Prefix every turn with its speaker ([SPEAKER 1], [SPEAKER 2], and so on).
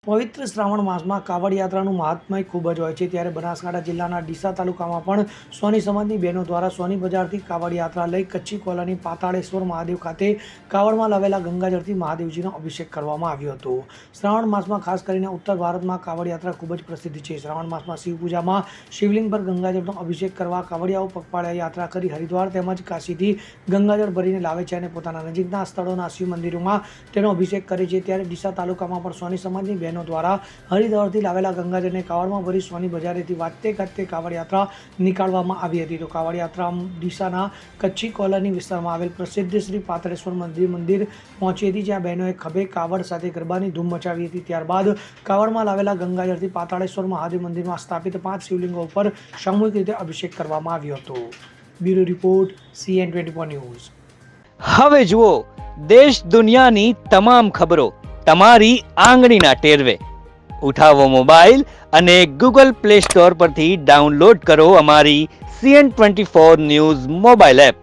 [SPEAKER 1] પવિત્ર શ્રાવણ માસમાં કાવડ યાત્રાનું મહાત્મય ખૂબ જ હોય છે, ત્યારે બનાસકાંઠા જિલ્લાના ડીસા તાલુકામાં પણ સોની સમાજની બહેનો દ્વારા સોની બજારથી કાવડ યાત્રા લઈ કચ્છી કોલોની પાતાળેશ્વર મહાદેવ ખાતે કાવડમાં લાવેલા ગંગાજળથી મહાદેવજીનો અભિષેક કરવામાં આવ્યો હતો। શ્રાવણ માસમાં ખાસ કરીને ઉત્તર ભારતમાં કાવડ યાત્રા ખૂબ જ પ્રસિદ્ધ છે। શ્રાવણ માસમાં શિવ પૂજામાં શિવલિંગ પર ગંગાજળનો અભિષેક કરવા કાવડિયાઓ પગપાળા યાત્રા કરી હરિદ્વાર તેમજ કાશીથી ગંગાજળ ભરીને લાવે છે અને પોતાના નજીકના સ્થળોના શિવ મંદિરોમાં તેનો અભિષેક કરે છે। ત્યારે ડીસા તાલુકામાં પણ સોની સમાજની બહેનો દ્વારા હરિદ્વારથી લાવેલા ગંગાજળને કાવડમાં ભરી સોની બજારેથી વાજતે ગાજતે કાવડ યાત્રા નીકાળવામાં આવી હતી। તો કાવડ યાત્રા ડીસાના કચ્છી કોલોની વિસ્તારમાં આવેલ પ્રસિદ્ધ શ્રી પાતાળેશ્વર મંદિર પહોંચી હતી, જ્યાં બહેનોએ ખભે કાવડ સાથે ગરબાની ધૂમ મચાવી હતી। ત્યારબાદ કાવડમાં લાવેલા ગંગાજળથી પાતાળેશ્વર મહાદેવ મંદિરમાં સ્થાપિત 5 શિવલિંગો ઉપર સામૂહિક રીતે અભિષેક કરવામાં આવ્યો હતો। Bureau report CN24 news.
[SPEAKER 2] હવે જુઓ દેશ દુનિયાની તમામ ખબરો તમારી આંગળીના ટેરવે। ઉઠાવો મોબાઈલ અને ગૂગલ પ્લે સ્ટોર પરથી ડાઉનલોડ કરો અમારી CN24 ન્યૂઝ મોબાઈલ એપ।